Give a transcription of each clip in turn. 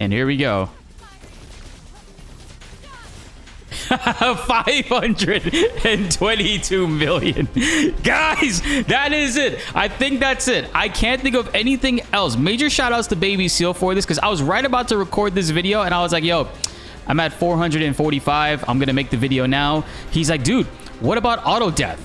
And here we go. 522 million. Guys, that is it. I think that's it. I can't think of anything else. Major shout outs to Baby Seal for this, because I was right about to record this video and I was like, yo, I'm at 445. I'm gonna make the video now. He's like, dude, what about auto death?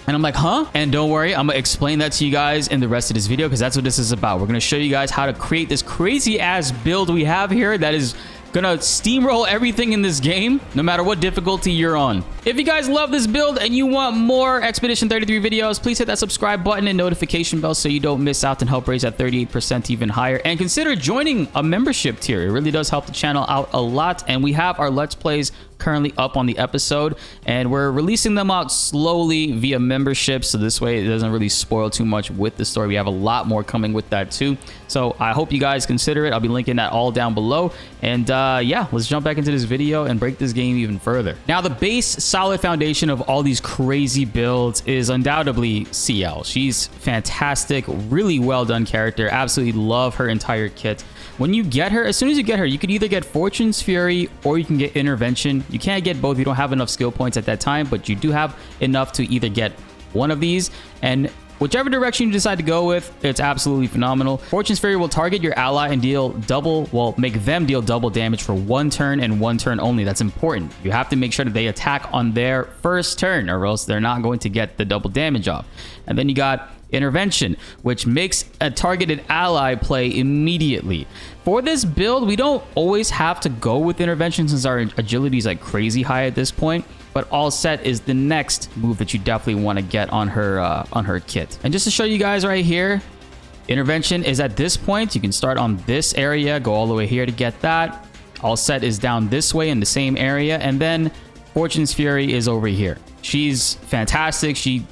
And I'm like, huh? And don't worry, I'm gonna explain that to you guys in the rest of this video, because that's what this is about. We're gonna show you guys how to create this crazy ass build we have here that is gonna steamroll everything in this game, no matter what difficulty you're on. If you guys love this build and you want more Expedition 33 videos, please hit that subscribe button and notification bell so you don't miss out and help raise that 38% even higher. And consider joining a membership tier. It really does help the channel out a lot. And we have our Let's Plays currently up on the episode, and we're releasing them out slowly via membership, so this way it doesn't really spoil too much with the story. We have a lot more coming with that too, so I hope you guys consider it. I'll be linking that all down below. And yeah, let's jump back into this video and break this game even further. Now, the base solid foundation of all these crazy builds is undoubtedly Sciel. She's fantastic, really well done character. Absolutely love her entire kit. When you get her, as soon as you get her, you could either get Fortune's Fury or you can get Intervention. You can't get both. You don't have enough skill points at that time, but you do have enough to either get one of these. And whichever direction you decide to go with, it's absolutely phenomenal. Fortune's Fury will target your ally and deal double, well, make them deal double damage for 1 turn and 1 turn only. That's important. You have to make sure that they attack on their first turn, or else they're not going to get the double damage off. And then you got Intervention, which makes a targeted ally play immediately. For this build, we don't always have to go with Intervention since our agility is like crazy high at this point, but All Set is the next move that you definitely want to get on her kit. And just to show you guys right here, Intervention is at this point. You can start on this area, go all the way here to get that. All Set is down this way in the same area, and then Fortune's Fury is over here. She's fantastic. She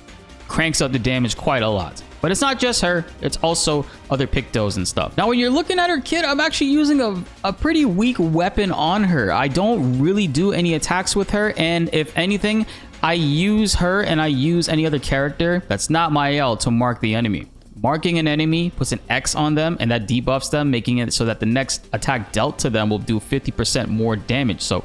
cranks up the damage quite a lot. But it's not just her, it's also other Pictos and stuff. Now, when you're looking at her kit, I'm actually using a pretty weak weapon on her. I don't really do any attacks with her, and if anything, I use her and I use any other character that's not Maelle to mark the enemy. Marking an enemy puts an X on them, and that debuffs them, making it so that the next attack dealt to them will do 50% more damage. So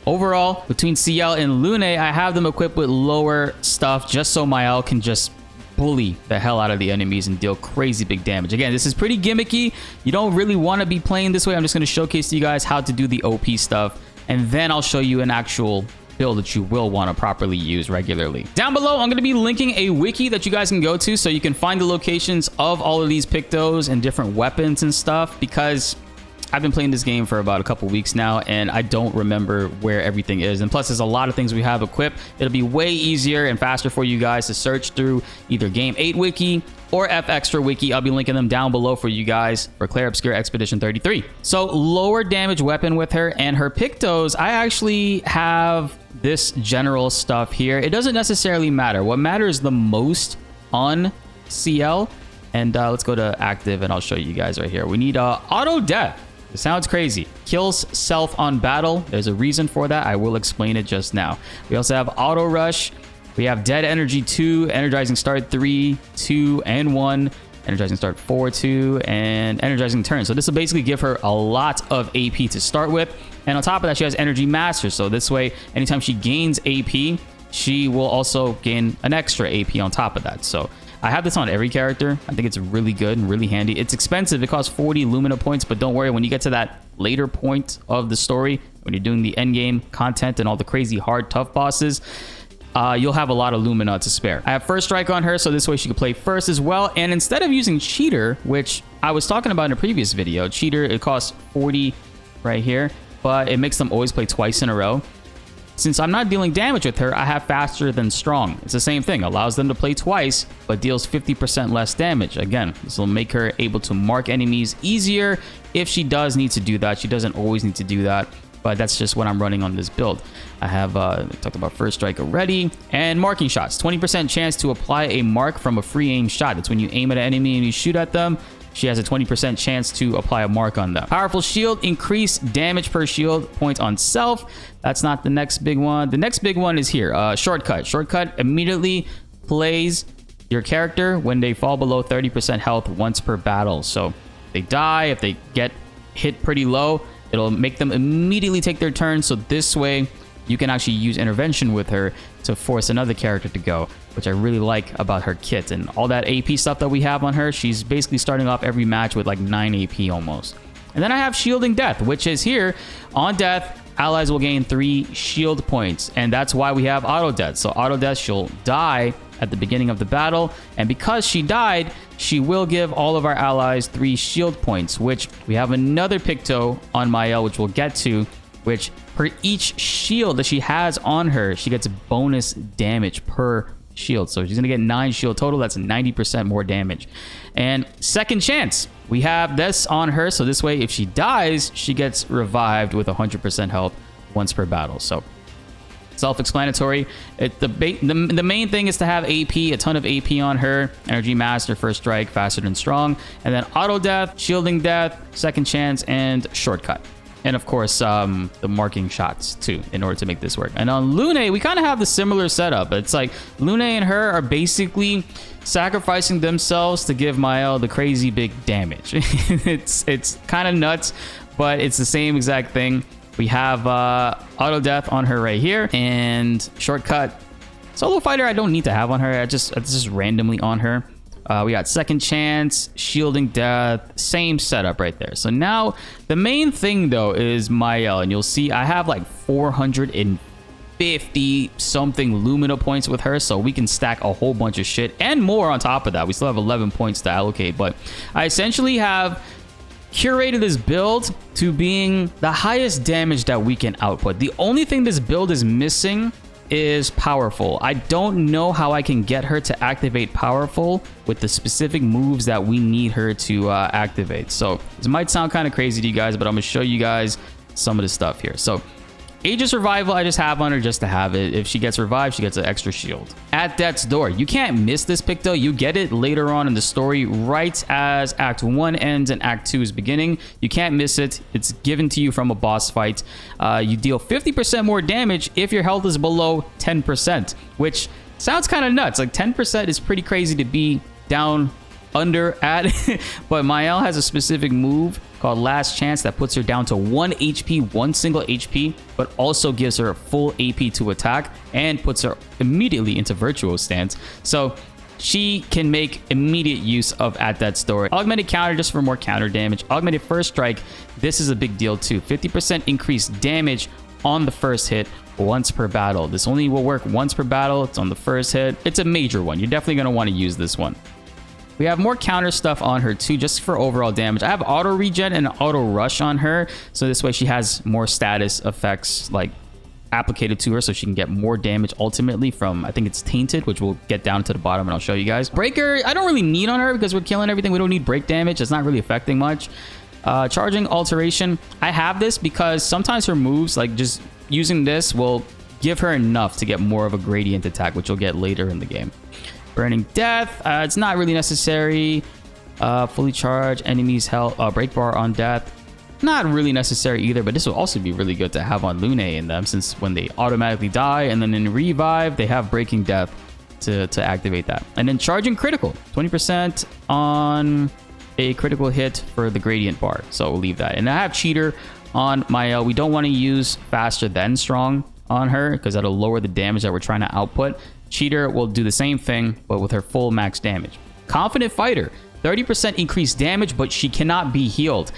overall, between Sciel and Lune, I have them equipped with lower stuff just so Maelle can just bully the hell out of the enemies and deal crazy big damage. Again, this is pretty gimmicky. You don't really want to be playing this way. I'm just going to showcase to you guys how to do the OP stuff, and then I'll show you an actual build that you will want to properly use regularly. Down below, I'm going to be linking a wiki that you guys can go to so you can find the locations of all of these Pictos and different weapons and stuff, because I've been playing this game for about a couple weeks now, and I don't remember where everything is. And plus, there's a lot of things we have equipped. It'll be way easier and faster for you guys to search through either Game 8 Wiki or F Extra Wiki. I'll be linking them down below for you guys for Clair Obscur Expedition 33. So, lower damage weapon with her, and her Pictos, I actually have this general stuff here. It doesn't necessarily matter. What matters the most on Sciel, and let's go to active, and I'll show you guys right here. We need auto death. It sounds crazy. Kills self on battle. There's a reason for that. I will explain it just now. We also have auto rush. We have dead energy 2, energizing start 3, 2, and 1, energizing start 4, 2, and energizing turn. So this will basically give her a lot of AP to start with. And on top of that, she has energy master. So this way, anytime she gains AP, she will also gain an extra AP on top of that. So I have this on every character. I think it's really good and really handy. It's expensive. It costs 40 Lumina points, but don't worry. When you get to that later point of the story, when you're doing the endgame content and all the crazy hard, tough bosses, you'll have a lot of Lumina to spare. I have first strike on her, so this way she can play first as well. And instead of using Cheater, which I was talking about in a previous video, Cheater, it costs 40 right here, but it makes them always play twice in a row. Since I'm not dealing damage with her, I have faster than strong. It's the same thing. Allows them to play twice, but deals 50% less damage. Again, this will make her able to mark enemies easier if she does need to do that. She doesn't always need to do that, but that's just what I'm running on this build. I have talked about first strike already, and marking shots. 20% chance to apply a mark from a free aim shot. It's when you aim at an enemy and you shoot at them. She has a 20% chance to apply a mark on them. Powerful shield, increase damage per shield point on self. That's not the next big one. The next big one is here. Shortcut. Shortcut immediately plays your character when they fall below 30% health once per battle. So if they die, if they get hit pretty low, it'll make them immediately take their turn. So this way, you can actually use intervention with her to force another character to go, which I really like about her kit. And all that AP stuff that we have on her, she's basically starting off every match with like 9 AP almost. And then I have Shielding Death, which is here. On death, allies will gain 3 shield points. And that's why we have Auto Death. So Auto Death, she'll die at the beginning of the battle. And because she died, she will give all of our allies 3 shield points, which we have another Picto on Maelle, which we'll get to, which for each shield that she has on her, she gets bonus damage per shield. So she's going to get 9 shield total. That's 90% more damage. And Second Chance, we have this on her. So this way, if she dies, she gets revived with 100% health once per battle. So self-explanatory. The main thing is to have AP, a ton of AP on her. Energy Master, First Strike, Faster Than Strong. And then Auto Death, Shielding Death, Second Chance, and Shortcut. And of course, the marking shots too, in order to make this work. And on Lune, we kind of have the similar setup. It's like Lune and her are basically sacrificing themselves to give Maelle the crazy big damage. it's kind of nuts, but it's the same exact thing. We have Auto Death on her right here, and Shortcut. Solo Fighter I don't need to have on her. It's just randomly on her. We got Second Chance, Shielding Death, same setup right there. So now the main thing though is Maelle, and you'll see I have like 450 something Lumina points with her, so we can stack a whole bunch of shit and more on top of that. We still have 11 points to allocate, but I essentially have curated this build to being the highest damage that we can output. The only thing this build is missing is Powerful. I don't know how I can get her to activate Powerful with the specific moves that we need her to activate. So this might sound kind of crazy to you guys, but I'm gonna show you guys some of the stuff here. So Aegis Revival, I just have on her just to have it. If she gets revived, she gets an extra shield. At Death's Door, you can't miss this Picto. You get it later on in the story, right as Act 1 ends and Act 2 is beginning. You can't miss it. It's given to you from a boss fight. You deal 50% more damage if your health is below 10%, which sounds kind of nuts. Like 10% is pretty crazy to be down under at, but Maelle has a specific move called Last Chance that puts her down to 1 HP, 1 single HP, but also gives her a full AP to attack and puts her immediately into Virtual Stance. So she can make immediate use of At Death's Door. Augmented Counter just for more counter damage. Augmented First Strike, this is a big deal too. 50% increased damage on the first hit once per battle. This only will work once per battle. It's on the first hit. It's a major one. You're definitely going to want to use this one. We have more counter stuff on her too, just for overall damage. I have auto regen and auto rush on her, so this way she has more status effects like applicated to her, so she can get more damage ultimately from, I think it's Tainted, which we'll get down to the bottom and I'll show you guys. Breaker, I don't really need on her because we're killing everything. We don't need break damage. It's not really affecting much. Charging Alteration, I have this because sometimes her moves, like just using this, will give her enough to get more of a gradient attack, which you'll get later in the game. Burning Death, it's not really necessary. Fully charge enemies health, break bar on death, not really necessary either, but this will also be really good to have on Lune in them, since when they automatically die and then in revive they have breaking death to activate that. And then charging critical, 20% on a critical hit for the gradient bar, so we'll leave that. And I have cheater on Maelle. We don't want to use faster than strong on her because that'll lower the damage that we're trying to output. Cheater will do the same thing, but with her full max damage. Confident Fighter, 30% increased damage, but she cannot be healed.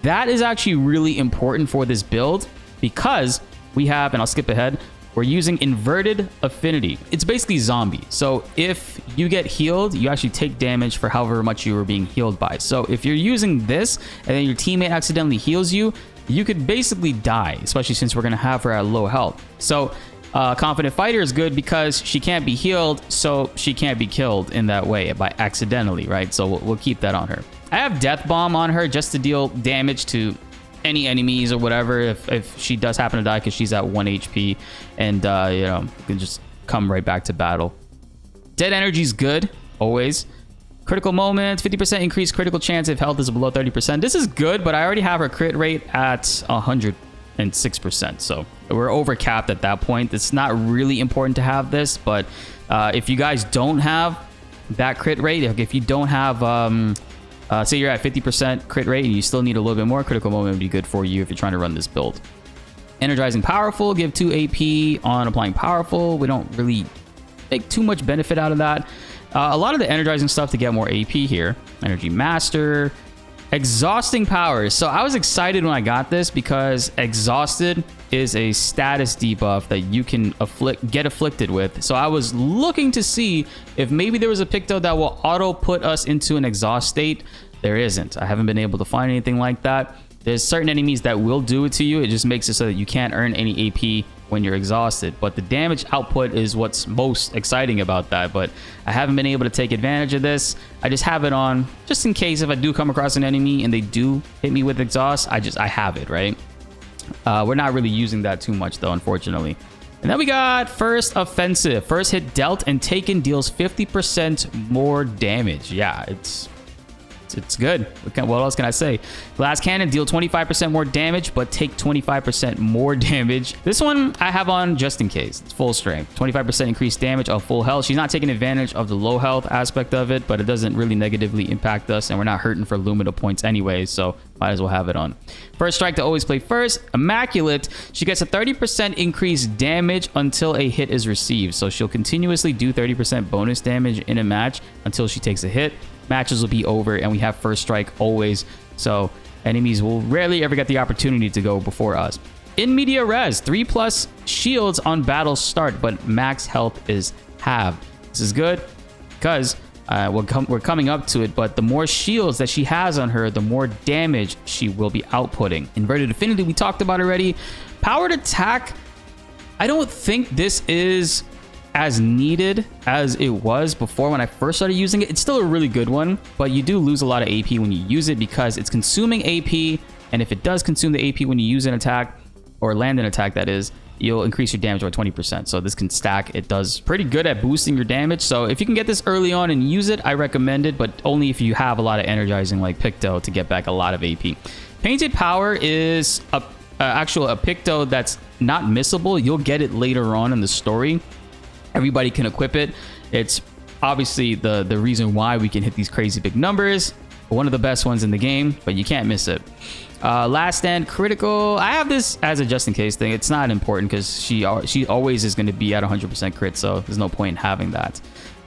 That is actually really important for this build because we have, and I'll skip ahead, we're using Inverted Affinity. It's basically zombie. So if you get healed, you actually take damage for however much you were being healed by. So if you're using this and then your teammate accidentally heals you, you could basically die, especially since we're going to have her at low health. So Confident Fighter is good because she can't be healed, so she can't be killed in that way by accidentally, right? So we'll keep that on her. I have Death Bomb on her just to deal damage to any enemies or whatever if she does happen to die because she's at 1 HP and you know, you can just come right back to battle. Dead Energy is good always. Critical Moment, 50% increased critical chance if health is below 30%. This is good, but I already have her crit rate at 106%, so we're over capped at that point. It's not really important to have this, but if you guys don't have that crit rate, if you don't have Say you're at 50% crit rate and you still need a little bit more, critical moment would be good for you if you're trying to run this build. Energizing Powerful, give 2 AP on applying Powerful. We don't really make too much benefit out of that. A lot of the energizing stuff to get more AP here. Energy Master. Exhausting Powers. So I was excited when I got this because Exhausted is a status debuff that you can get afflicted with. So I was looking to see if maybe there was a Picto that will auto put us into an exhaust state. There isn't. I haven't been able to find anything like that. There's certain enemies that will do it to you. It just makes it so that you can't earn any AP when you're exhausted. But the damage output is what's most exciting about that. But I haven't been able to take advantage of this. I just have it on just in case if I do come across an enemy and they do hit me with exhaust, I have it, right? We're not really using that too much though, unfortunately. And then we got First Offensive. First hit dealt and taken deals 50% more damage. Yeah, it's good. What else can I say? Glass Cannon, deal 25% more damage, but take 25% more damage. This one I have on just in case. It's full strength. 25% increased damage of full health. She's not taking advantage of the low health aspect of it, but it doesn't really negatively impact us, and we're not hurting for Lumina points anyway, so might as well have it on. First Strike to always play first. Immaculate. She gets a 30% increased damage until a hit is received. So she'll continuously do 30% bonus damage in a match until she takes a hit. Matches will be over and we have First Strike always, so enemies will rarely ever get the opportunity to go before us. In Media Res, 3+ shields on battle start, but max health is halved. This is good because we're coming up to it, but the more shields that she has on her, the more damage she will be outputting. Inverted Affinity we talked about already. Powered Attack, I don't think this is as needed as it was before when I first started using it. It's still a really good one, but you do lose a lot of AP when you use it because it's consuming AP, and if it does consume the AP when you use an attack, or land an attack that is, you'll increase your damage by 20%. So this can stack. It does pretty good at boosting your damage. So if you can get this early on and use it, I recommend it, but only if you have a lot of energizing like Picto to get back a lot of AP. Painted Power is a Picto that's not missable. You'll get it later on in the story. Everybody can equip it. It's obviously the reason why we can hit these crazy big numbers. One of the best ones in the game, but you can't miss it. Last Stand Critical. I have this as a just in case thing. It's not important because she always is going to be at 100% crit, so there's no point in having that.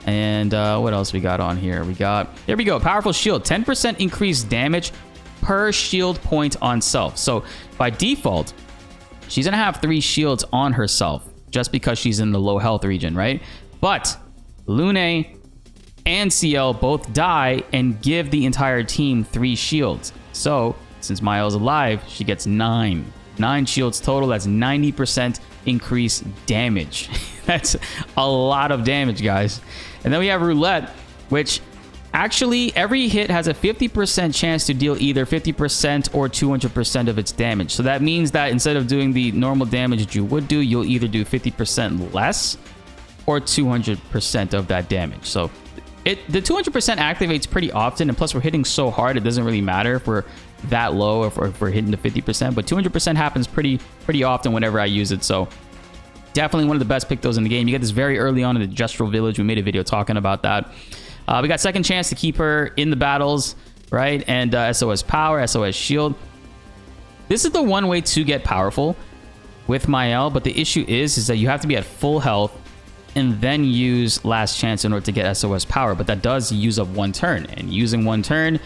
And what else we got on here? There we go. Powerful Shield. 10% increased damage per shield point on self. So by default, she's going to have 3 shields on herself, just because she's in the low health region, right? But Lune and Sciel both die and give the entire team 3 shields. So since Maelle's alive, she gets 9 shields total. That's 90% increased damage. That's a lot of damage, guys. And then we have Roulette, which actually every hit has a 50% chance to deal either 50% or 200% of its damage. So that means that instead of doing the normal damage that you would do, you'll either do 50% less or 200% of that damage. So the 200% activates pretty often, and plus we're hitting so hard, it doesn't really matter if we're that low or if we're hitting the 50%, but 200% happens pretty often whenever I use it. So definitely one of the best Pictos in the game. You get this very early on in the Gestural Village. We made a video talking about that. We got second chance to keep her in the battles, right? And SOS Power, SOS Shield. This is the one way to get powerful with Maelle, but the issue is that you have to be at full health and then use Last Chance in order to get SOS Power, but that does use up 1 turn, and using 1 turn,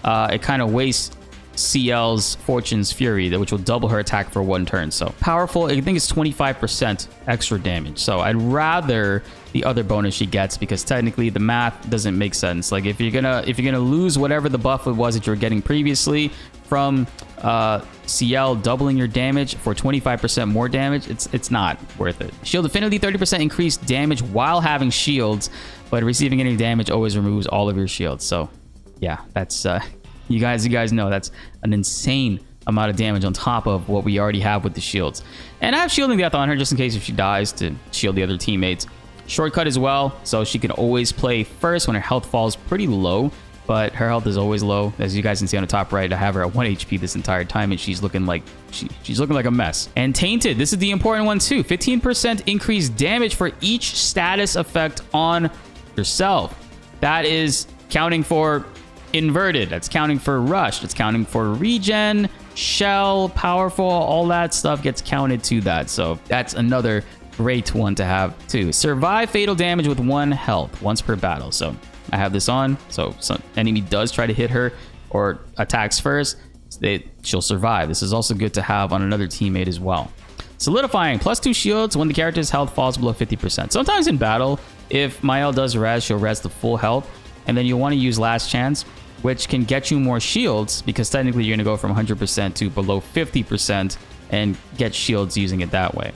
it kind of wastes Sciel's Fortune's Fury, which will double her attack for 1 turn. So powerful, I think it's 25% extra damage. So I'd rather the other bonus she gets, because technically the math doesn't make sense. Like if you're gonna lose whatever the buff it was that you were getting previously from Sciel doubling your damage for 25% more damage, it's not worth it. Shield Affinity, 30% increased damage while having shields, but receiving any damage always removes all of your shields. So yeah, that's you guys know that's an insane amount of damage on top of what we already have with the shields. And I have Shielding Death on her just in case if she dies to shield the other teammates. Shortcut as well, so she can always play first when her health falls pretty low, but her health is always low. As you guys can see on the top right, I have her at 1 HP this entire time, and she's looking like she's looking like a mess. And Tainted, this is the important one too. 15% increased damage for each status effect on yourself. That is counting for inverted. That's counting for rush. That's counting for regen, shell, powerful. All that stuff gets counted to that. So that's another great one to have too. Survive fatal damage with 1 health once per battle. So I have this on. So some enemy does try to hit her or attacks first, she'll survive. This is also good to have on another teammate as well. Solidifying, +2 shields when the character's health falls below 50%. Sometimes in battle, if Maelle does res, she'll res the full health, and then you'll want to use last chance, which can get you more shields, because technically you're going to go from 100% to below 50% and get shields using it that way.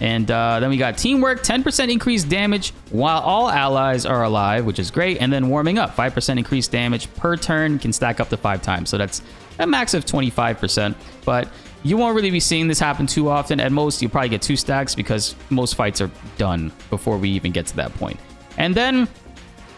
And then we got teamwork, 10% increased damage while all allies are alive, which is great. And then warming up, 5% increased damage per turn, can stack up to 5 times. So that's a max of 25%. But you won't really be seeing this happen too often. At most, you'll probably get 2 stacks because most fights are done before we even get to that point. And then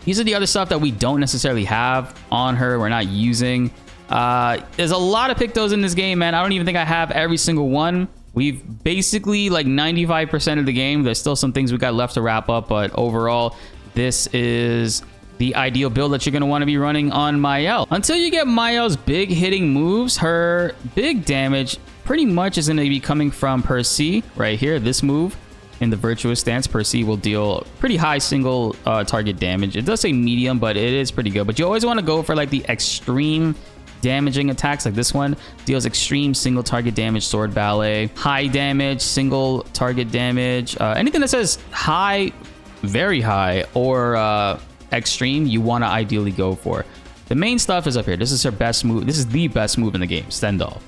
these are the other stuff that we don't necessarily have on her. We're not using. There's a lot of Pictos in this game, man. I don't even think I have every single one. We've basically like 95% of the game. There's still some things we got left to wrap up, but overall, this is the ideal build that you're going to want to be running on Maelle. Until you get Maelle's big hitting moves, her big damage pretty much is going to be coming from Percy right here. This move in the virtuous stance, Percy will deal pretty high single target damage. It does say medium, but it is pretty good. But you always want to go for like the extreme damaging attacks. Like this one deals extreme single target damage, sword ballet, high damage, single target damage. Anything that says high, very high, or extreme, you want to ideally go for. The main stuff is up here. This is her best move. This is the best move in the game, Stendhal.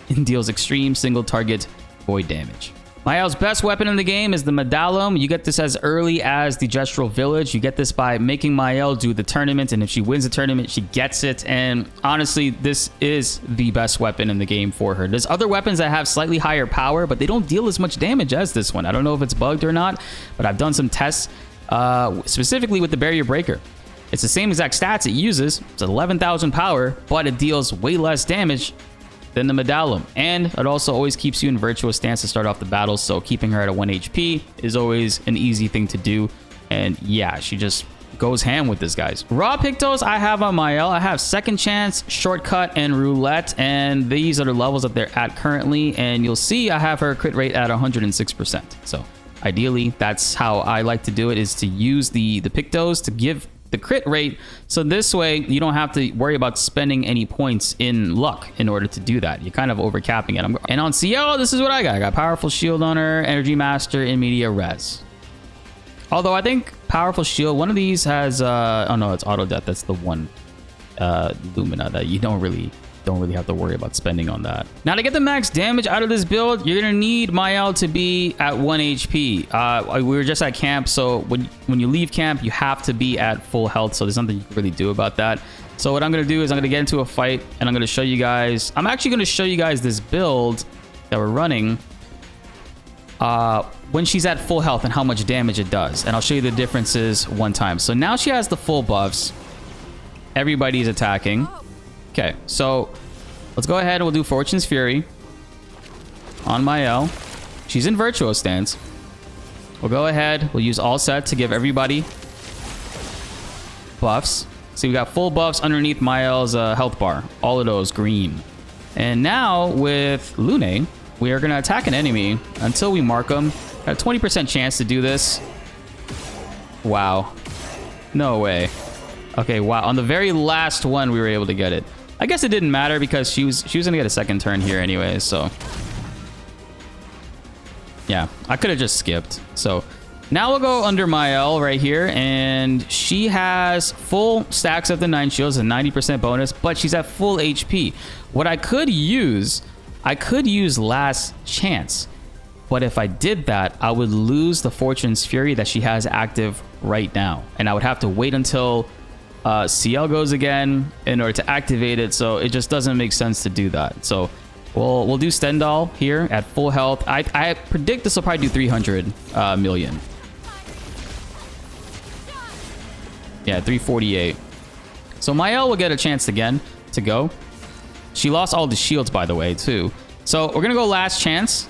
It deals extreme single target void damage. Maelle's best weapon in the game is the Medallum. You get this as early as the Gestural Village. You get this by making Maelle do the tournament, and if she wins the tournament, she gets it. And honestly, this is the best weapon in the game for her. There's other weapons that have slightly higher power, but they don't deal as much damage as this one. I don't know if it's bugged or not, but I've done some tests specifically with the Barrier Breaker. It's the same exact stats it uses. It's 11,000 power, but it deals way less damage than the Medallum, and it also always keeps you in virtuous stance to start off the battle, so keeping her at a 1 HP is always an easy thing to do. And yeah, she just goes ham with this, guys. Raw Pictos I have on Maelle. I have Second Chance, Shortcut, and Roulette, and these are the levels that they're at currently, and you'll see I have her crit rate at 106%. So ideally, that's how I like to do it, is to use the Pictos to give the crit rate, so this way you don't have to worry about spending any points in luck in order to do that. You're kind of overcapping it. And on Sciel, this is what I got Powerful Shield on her, Energy Master, in Media Res. Although I think Powerful Shield, one of these has oh no, it's Auto Death. That's the one Lumina that you don't really have to worry about spending on that. Now, to get the max damage out of this build, you're gonna need Maelle to be at 1 HP. We were just at camp, so when you leave camp, you have to be at full health, so there's nothing you can really do about that. So what I'm gonna do is I'm gonna get into a fight, and I'm gonna show you guys, I'm actually gonna show you guys this build that we're running when she's at full health and how much damage it does, and I'll show you the differences one time. So now she has the full buffs. Everybody's attacking. Okay, so let's go ahead and we'll do Fortune's Fury on Maelle. She's in Virtuous Stance. We'll go ahead, we'll use All Set to give everybody buffs. So we got full buffs underneath Maelle's health bar. All of those green. And now with Lune, we are going to attack an enemy until we mark them. Got a 20% chance to do this. Wow. No way. Okay, wow. On the very last one, we were able to get it. I guess it didn't matter because she was gonna get a second turn here anyway, so yeah, I could have just skipped. So now we'll go under Maelle right here, and she has full stacks of the 9 shields and 90% bonus, but she's at full HP. What I could use Last Chance, but if I did that, I would lose the Fortune's Fury that she has active right now, and I would have to wait until Sciel goes again in order to activate it, so it just doesn't make sense to do that. So we'll do Stendhal here at full health. I predict this will probably do 300 million. Yeah, 348. So Maelle will get a chance again to go. She lost all the shields, by the way, too. So we're gonna go Last Chance.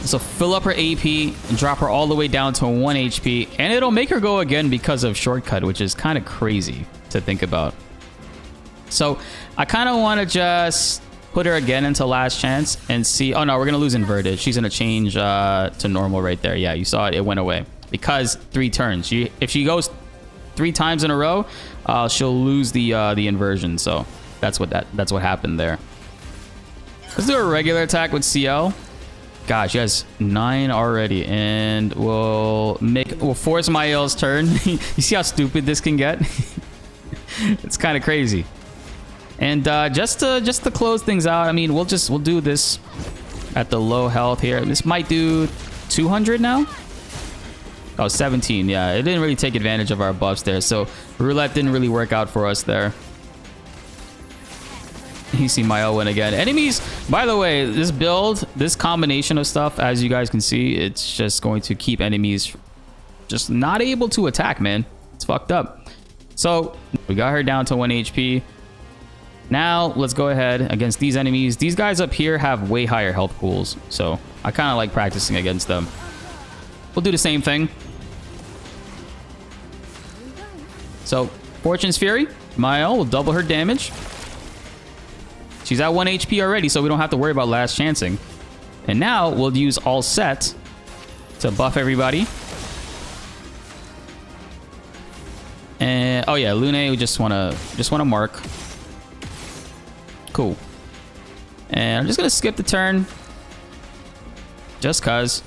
So fill up her AP and drop her all the way down to 1 HP. And it'll make her go again because of Shortcut, which is kind of crazy. to think about. So I kind of want to just put her again into last chance and see. Oh no, we're gonna lose inverted. She's gonna change to normal right there. Yeah, you saw it, it went away because 3 turns. If she goes 3 times in a row, she'll lose the inversion. So that's what happened there. Let's do a regular attack with Sciel. Gosh, she has 9 already, and we'll force Maelle's turn. You see how stupid this can get? It's kind of crazy. And just to close things out, I mean, we'll do this at the low health here. This might do 200 now. Oh, 17. Yeah, it didn't really take advantage of our buffs there. So roulette didn't really work out for us there. You see Maelle win again. Enemies, by the way, this build, this combination of stuff, as you guys can see, it's just going to keep enemies just not able to attack, man. It's fucked up. So we got her down to 1 HP. Now let's go ahead against these enemies. These guys up here have way higher health pools, so I kind of like practicing against them. We'll do the same thing. So Fortune's Fury, Maelle will double her damage. She's at 1 HP already, so we don't have to worry about last chancing. And now we'll use all set to buff everybody. And oh yeah, Lune, we just wanna mark. Cool. And I'm just gonna skip the turn, just cuz.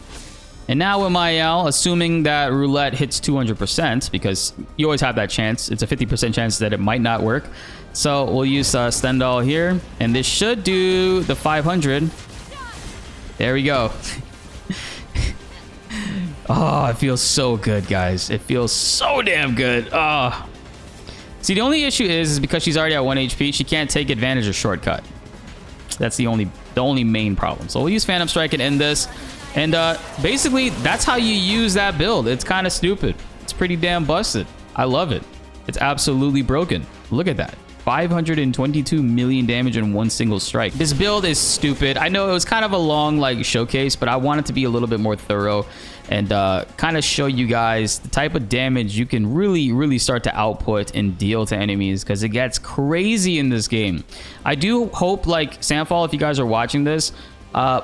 And now with Maelle, assuming that roulette hits 200%, because you always have that chance. It's a 50% chance that it might not work. So we'll use Stendhal here, and this should do the 500. There we go. Oh, it feels so good, guys. It feels so damn good. Oh. See, the only issue is because she's already at 1 HP, she can't take advantage of shortcut. That's the only main problem. So we'll use Phantom Strike and end this. And basically, that's how you use that build. It's kind of stupid. It's pretty damn busted. I love it. It's absolutely broken. Look at that. 522 million damage in 1 single strike. This build is stupid. I know it was kind of a long like showcase, but I want it to be a little bit more thorough and kind of show you guys the type of damage you can really start to output and deal to enemies, because it gets crazy in this game. I do hope, like Samfall, if you guys are watching this,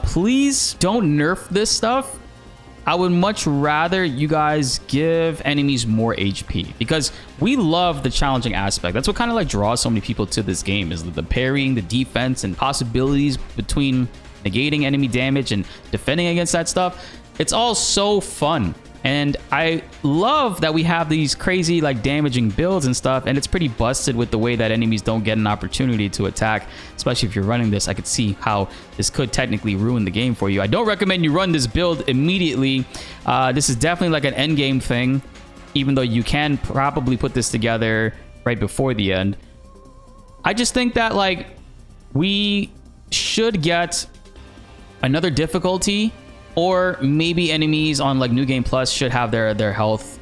please don't nerf this stuff. I would much rather you guys give enemies more HP, because we love the challenging aspect. That's what kind of like draws so many people to this game, is the parrying, the defense, and possibilities between negating enemy damage and defending against that stuff. It's all so fun. And I love that we have these crazy like damaging builds and stuff, and it's pretty busted with the way that enemies don't get an opportunity to attack, especially if you're running this. I could see how this could technically ruin the game for you. I don't recommend you run this build immediately. This is definitely like an end game thing, even though you can probably put this together right before the end. I just think that like we should get another difficulty, or maybe enemies on like New Game Plus should have their health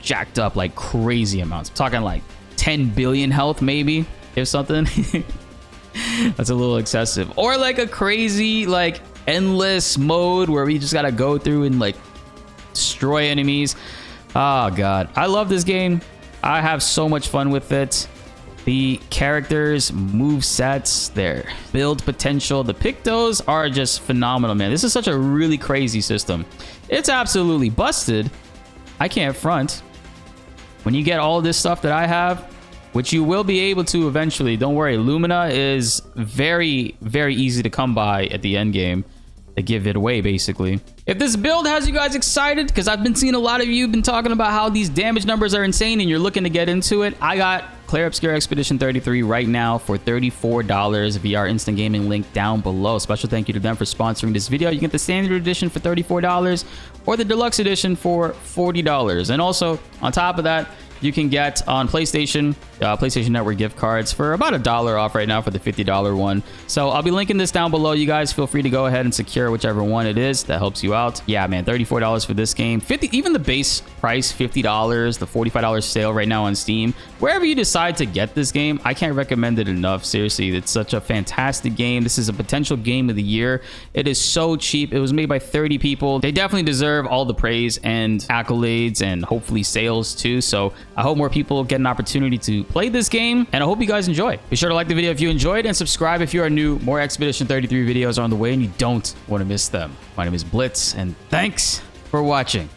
jacked up like crazy amounts. I'm talking like 10 billion health maybe, if something. That's a little excessive. Or like a crazy like endless mode where we just gotta go through and like destroy enemies. Oh god, I love this game. I have so much fun with it. The characters, move sets, their build potential, the Pictos are just phenomenal, man. This is such a really crazy system. It's absolutely busted. I can't front. When you get all this stuff that I have, which you will be able to eventually, don't worry. Lumina is very easy to come by at the end game. They give it away basically. If this build has you guys excited, because I've been seeing a lot of you been talking about how these damage numbers are insane and you're looking to get into it, I got Clair Obscur Expedition 33 right now for $34 via our instant gaming link down below. Special thank you to them for sponsoring this video. You get the standard edition for $34 or the deluxe edition for $40. And also on top of that, you can get on PlayStation Network gift cards for about $1 off right now for the $50 one. So I'll be linking this down below. You guys feel free to go ahead and secure whichever one it is that helps you out. Yeah, man, $34 for this game. Even the base price, $50, the $45 sale right now on Steam. Wherever you decide to get this game, I can't recommend it enough. Seriously, it's such a fantastic game. This is a potential game of the year. It is so cheap. It was made by 30 people. They definitely deserve all the praise and accolades and hopefully sales too. So I hope more people get an opportunity to play this game, and I hope you guys enjoy. Be sure to like the video if you enjoyed, and subscribe if you are new. More Expedition 33 videos are on the way, and you don't want to miss them. My name is BltzZ, and thanks for watching.